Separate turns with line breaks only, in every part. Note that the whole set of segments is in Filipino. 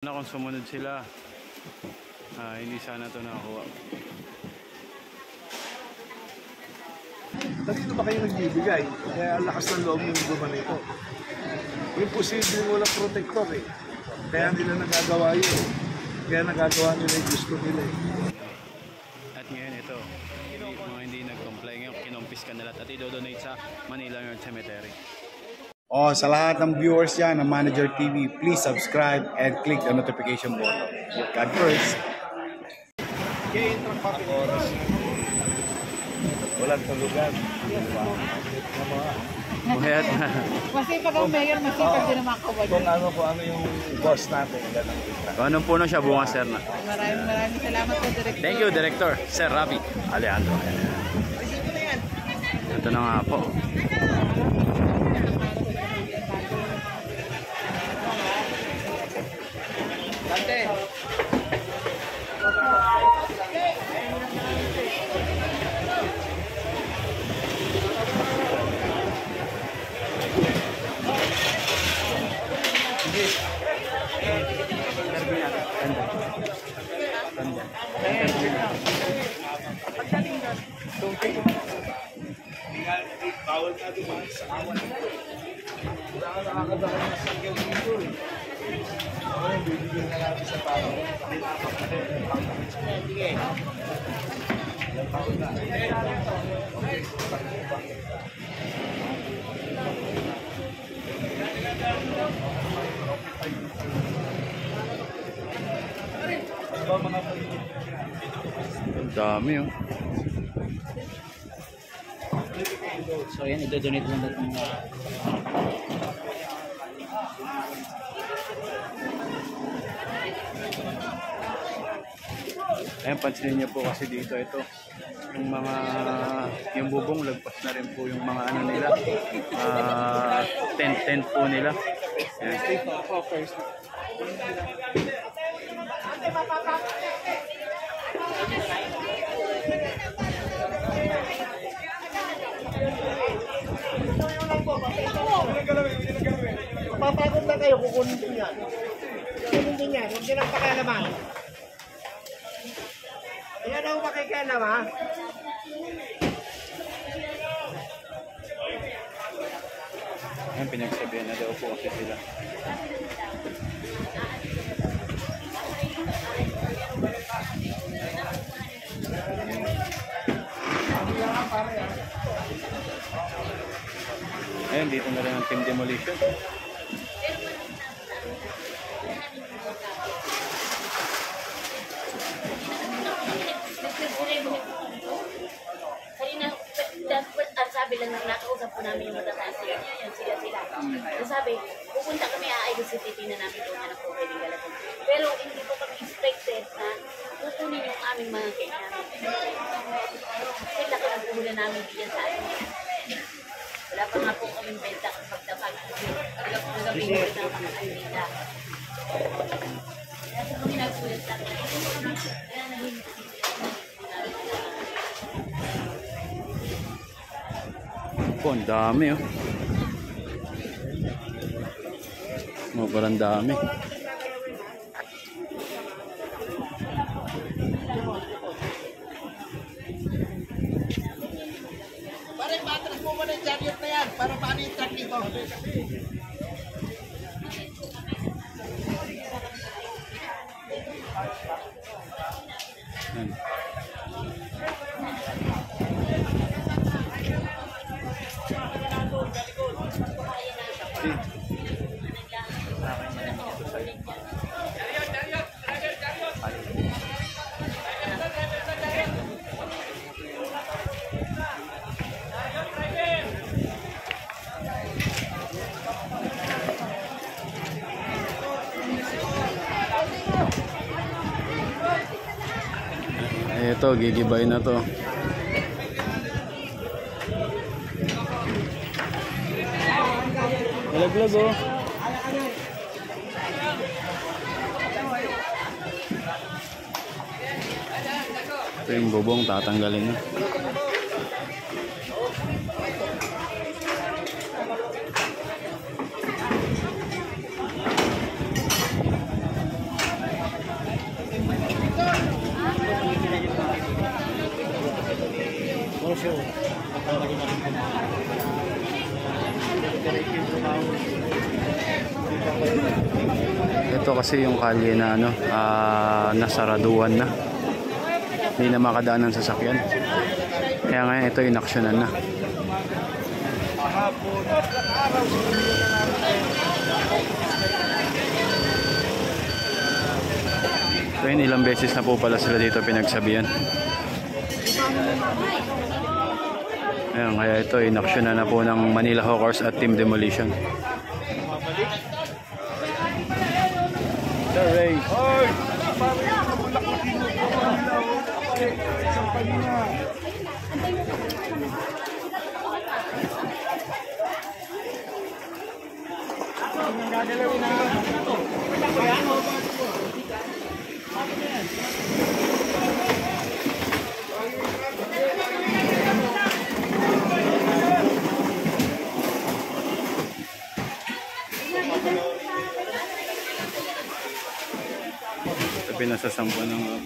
Na kung sumunod sila, hindi sana ito nakakuha.
Dito ba kayo nagbibigay? Kaya ang lakas ng loob ng gumawa nito. Yung posibleng walang protector eh. Kaya nila nagagawa yun. Kaya nagagawa nila yung gusto nila eh.
At ngayon ito, mga hindi nag-comply ngayon, kinumpis ka nila at i-donate sa Manila North Cemetery.
Sa lahat ng viewers yan ng Manager TV, please subscribe and click the notification button. God first.
Walang tulugan.
Buhayat na.
Masipag ang mayor, masipag din ang mga kawalan.
Kung ano yung boss natin.
Kung anong puno siya, bunga sir na.
Maraming salamat po, Director.
Thank you, Director. Sir Ravi Alejandro. Ito na nga po.
Bawal na dumaan sa awan. Wala ka nakakadaan na sa gawin dito eh. Ngayon, bibigyan na natin sa tao. Sige.
Ang dami oh.
So yan, i-donate mo natin mga
Ayan, pansinin niyo po kasi dito ito yung bubong lagpas na rin po yung mga ano nila tent po nila. Ayan.
Papagod na kayo, kukunin din yan. Kukunin din yan, huwag nilang pakialaman. Ayan ako makikialam ha.
Ayan, pinagsabihan na daw po kasi sila. Ayan, dito na rin ang team demolition.
Kanina, sabi lang nang nakausap po namin yung matataas sila. Yan, sila. Sabi, pupunta kami, aayos si Titi na namin doon na po pwedeng galatin. Pero hindi po kami expected na kukunin yung aming mga kailangan. Kasi laki ng puhulan namin diyan sa atin. Wala pa nga po kaming benta ang pagdapag. Wala po nga kami benta ang pagdapag. Kaya po kami nagsulat lang. Kaya naging
Po, ang dami oh. Parang dami.
Pare, patras mo muna yung chariot na yan para paano yung truck dito.
Ayan. Ito, gigibay na to. Malaglag oh. Ito yung bubong, tatanggalin nyo.
negosyo. Pagkawali na rin
Ito kasi yung kalye na ano, nasaraduan na. Hindi na makadaan ng sasakyan. Kaya ngayon ito inaksyonan na. So yun, ilang beses na po pala sila dito pinagsabihan. Ayan, kaya ito inaksyonan na po ng Manila Hawkers at Team Demolition. The race.
Hoy! Isang kanina.
Pinasasampuan ng ako.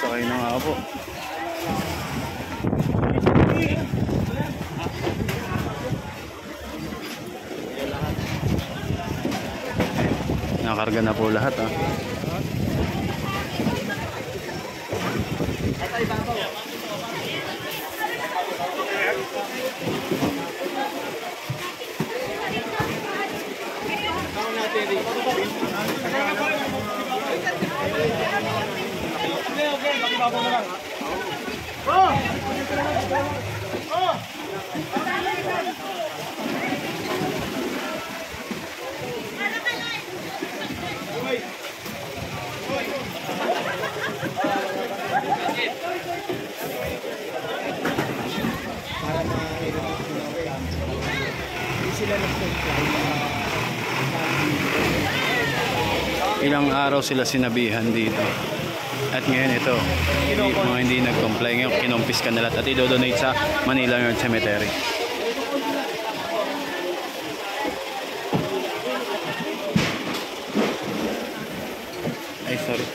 Sakay na nga po. Nakarga na po lahat ah. Ilang araw sila sinabihan dito. At ngayon ito, mga hindi nag-comply. Ngayon kinompis ka na lahat at i-donate sa Manila North Cemetery. Ay, sorry.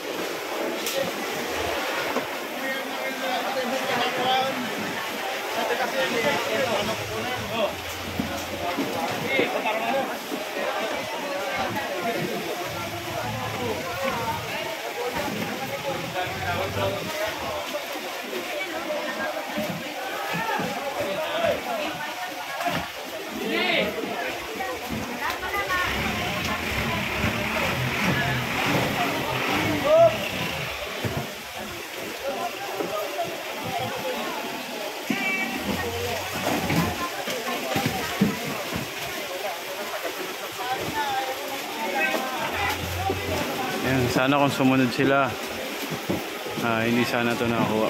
Ayan, sana kung sumunod sila, hindi sana ito nakakuha.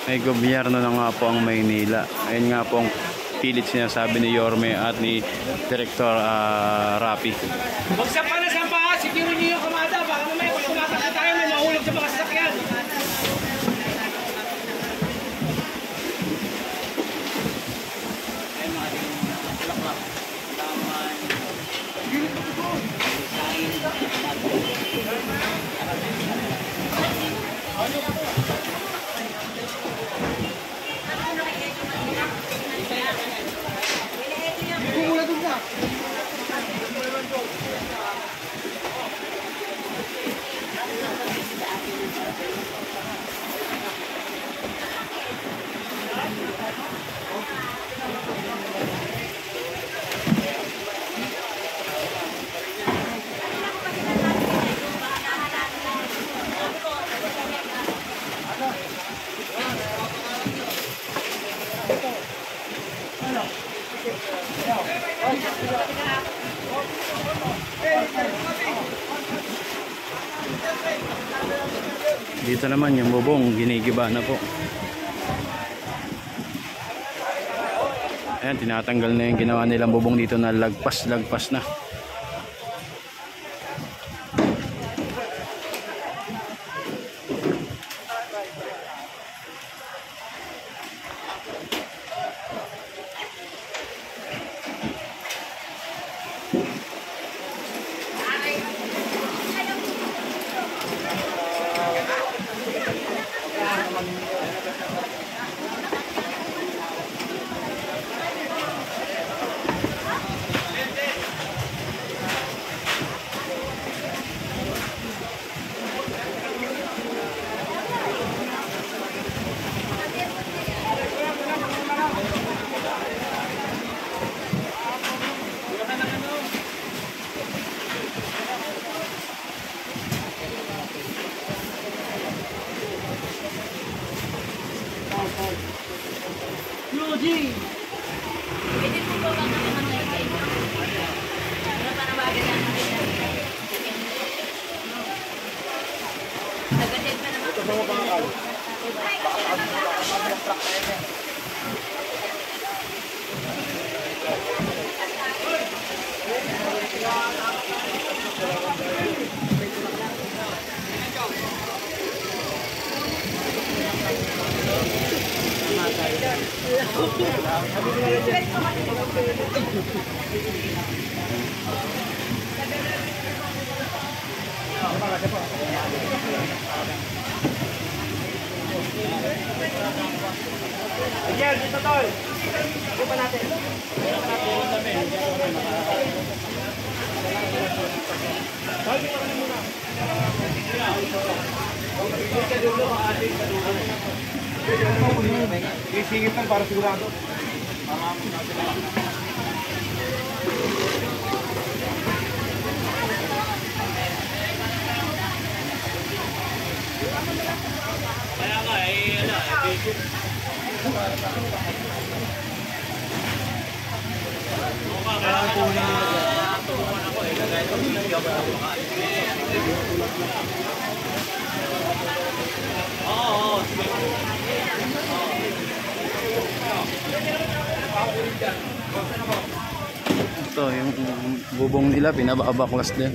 May gobyerno na nga po ang Maynila. Ayun nga po ang pilit sinasabi ni Yorme at ni Director Rapi.
Huwag sampa na sampa, siguro niyo yung kamada. Baka mamaya kung kumakasya tayo, may mahulog sa mga sasakyan.
Dito naman yung bubong, ginigiba na po. Ayan, tinatanggal na yung ginawa nilang bubong dito na lagpas na.
Pwede po ba bang kami mag-ibig? Ano pa nawagan lang kami? Nagalit pa naman. Ito sa mga bakal.
Ayan, dito tol. Hindi pa natin.
Isingit lang para sigurado.
Ito, yung bubong nila, pinabaklas din.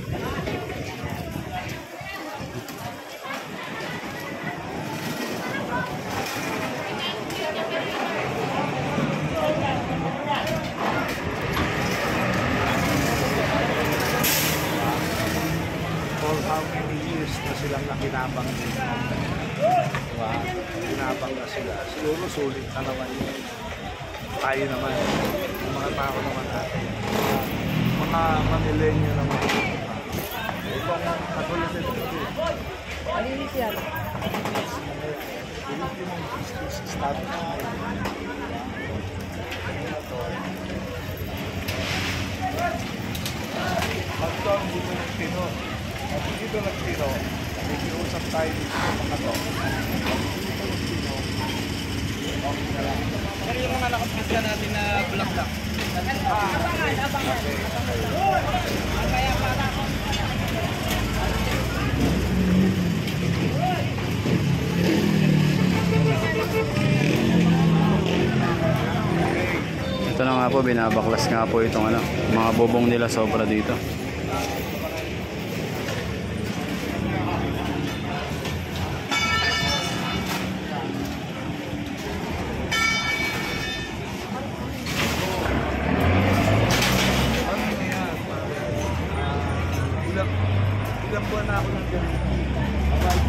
For how many years na silang nakinabang dito. Diba? Kinabang na sila. Siguro sulit na naman yun. Tayo naman. Yung mga tao naman natin. Mga Manileño naman. Ibang katulad nito.
Malinis yan.
Filipino justice start na. Magdoon dito ng Pino. At dito ng Pino, nakikiusap tayo dito sa mga to. Dito ng Pino, okay na lang.
Pero yung mga nakapasya natin na bulaklak.
Ito na nga po, binabaklas nga po itong ano, mga bubong nila sobra dito.
Ilang buwan na ako ng ganito.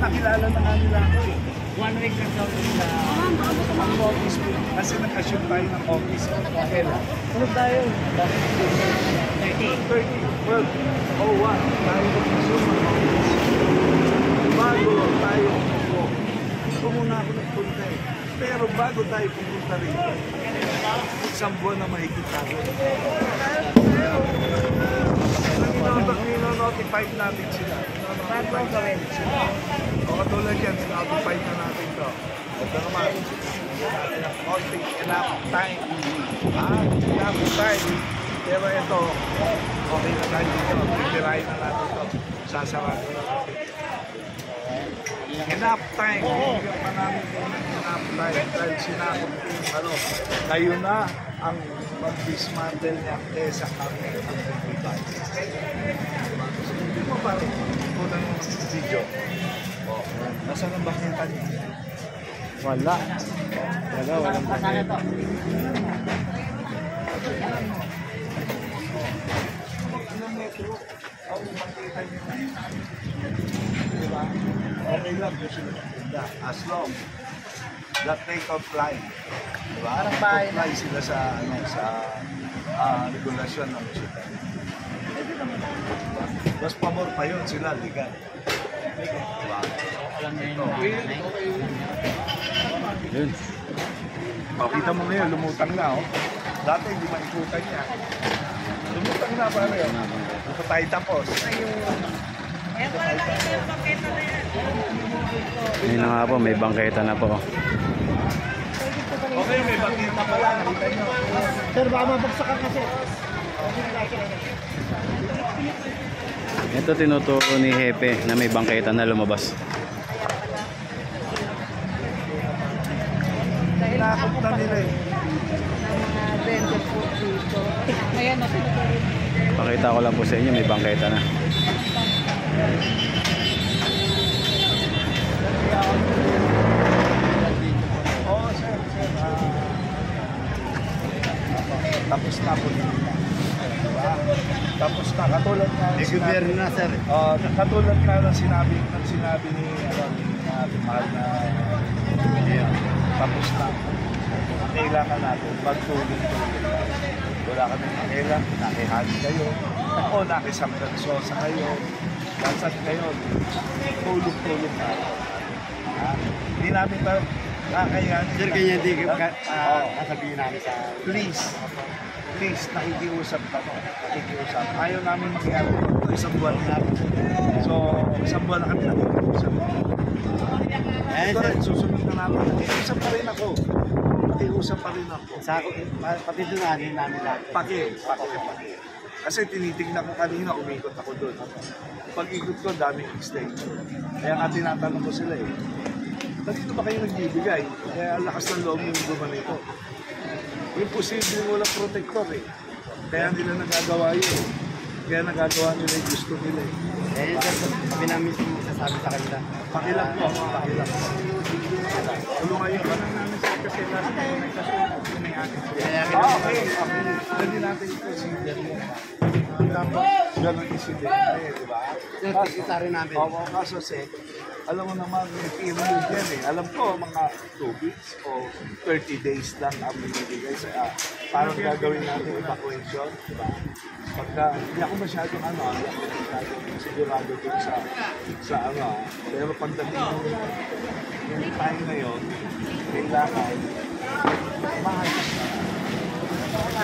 Nakilala na nga nila ako eh.
1 week na daw nila.
Ang office ko. Kasi nag-assume tayo ng office. Kailan?
Ano tayo?
30, 12, 01. Tayo nag-assume ng office. Bago tayo umupo. Ito muna ako nagpunta eh. Pero bago tayo pumunta rito, isang buwan na mahigit tayo. Nino-notify natin sila. Nino-notify natin sila. O katulad yan, notify na natin to. Ito naman, natin ang konting enough time. Enough time. Pero ito, okay na tayo dito. Titirahin na natin to. Sasarado na natin. Enough time. Bigyan pa namin enough time. Dahil sinakot ko yung ano, kayo na ang mag-dismantle niya kesa kami ang mag-divide. So, hindi mo parang kuna ng video. Nasaan ang bakyakan niya? Wala. Walang bakyakan. Ang makita nyo na. Diba? Okay lang kung sila magtinda. As long that they comply. Diba? Comply sila sa regulasyon ng sila. Mas pamor pa yun sila, legal. Diba?
Alam niya yung nanay.
Yun.
Kita mo ngayon, lumutang na, oh. Dati hindi maikutan niya. Lumutang na, pare, oh. Ito tayo tapos.
Ayun na nga po, may bangketa na po.
Okay, may bakita pala, nakita niyo.
Sir, baka mabagsakan kasi.
Ito tinuturo ni Hepe na may bangketa na lumabas.
Nakakot na nila eh.
Mga vendor po dito. Ayan,
Pakita ko lang po sa inyo, may bangketa na.
Oo, sir. Tapos na po nila. Diba? Tapos na, katulad na sinabi
na, sir.
Katulad na ng sinabi ni mahal na tapos na. Kailangan natin pagtuloy-tuloy. Wala kami kailangan, nakihali kayo o nakisambansosa kayo. Dansat kayo, tulog-tulog na. Hindi namin pa kakayanin.
Sir, kanya hindi kasabihin namin sa... Please, nakikiusap ka. Nakikiusap. Ayaw namin mangyari ito isang buwan na. So, isang buwan na kami nakikiusap. Ito rin, susunod na namin. Nakikiusap pa rin ako. Pati doon namin lahat. Paki. Kasi tinitignan ko kanina, umikot ako doon. Pag-ikot ko, daming extension. Kaya nga tinatanong ko sila eh. Dito ba kayo nagbibigay? Kaya ang lakas ng loob yung gumawa nito. Imposible walang protector eh. Kaya nila nagagawa yun. Kaya nagagawa nila yung gusto nila eh. Eh, sabi namin sasabi sa kanila.
Pakilap po. Tulungan yun. Parang namin sa kapila sa okay. Dali natin ito consider mo. Ganun incidente, di ba?
Kita rin namin.
Oo, kaso alam mo naman, may period yan eh. Alam ko, mga 2 weeks o 30 days lang ang binibigay sa parang gagawin natin evacuation, di ba? Pagka, hindi ako masyadong sigurado dun sa pero pagdating yung time na yun, kailangan maayos na.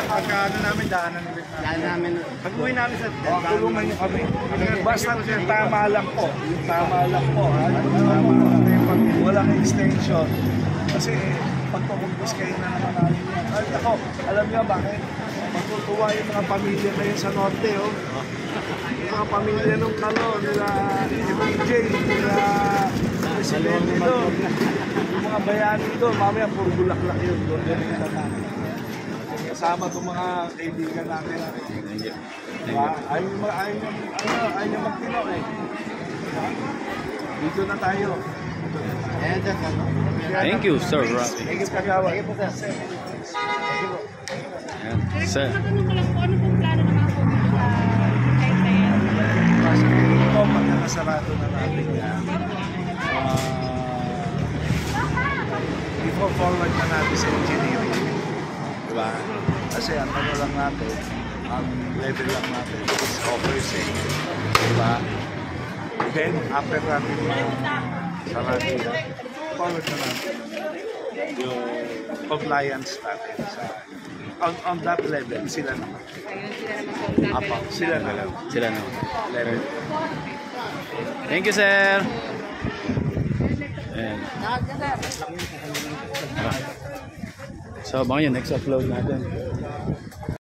Pagka daanan namin. Pag-uwi namin sa... tulungan niyo kami. Basta yung tama lang po. Yung tama lang po. Walang extension. Kasi pag pumumpis kayo na naman namin yan. Ako, alam niyo bakit? Magtutuwa yung mga pamilya na yun sa norte. Oh. Yung mga pamilya nung nila MJ, nila Presidente doon. Yung mga bayani doon, mamaya puro bulaklak yun. Doon kita namin. Kasama itong mga kaibigan natin. Diba? Ayaw nyo magtinaw eh. Dito na tayo.
Thank you, Sir Rafi.
Thank you, Kagawa.
Ayan, sir.
Natanong ko lang po, ano pong plano ng mga pumili sa kahit na yan?
Kasi ito, pagka nasarado na natin yan, i-forward na natin sa engineering. Diba? Kasi ang ano lang natin, ang level lang natin is oversight. Diba? Then, after natin sarado, forward na natin yung compliance natin sa on that level, sila naman.
Ayun, sila naman po.
Sila naman.
Sila na.
Level.
Thank you, sir. Ayan. So, abangan yun, next upload natin.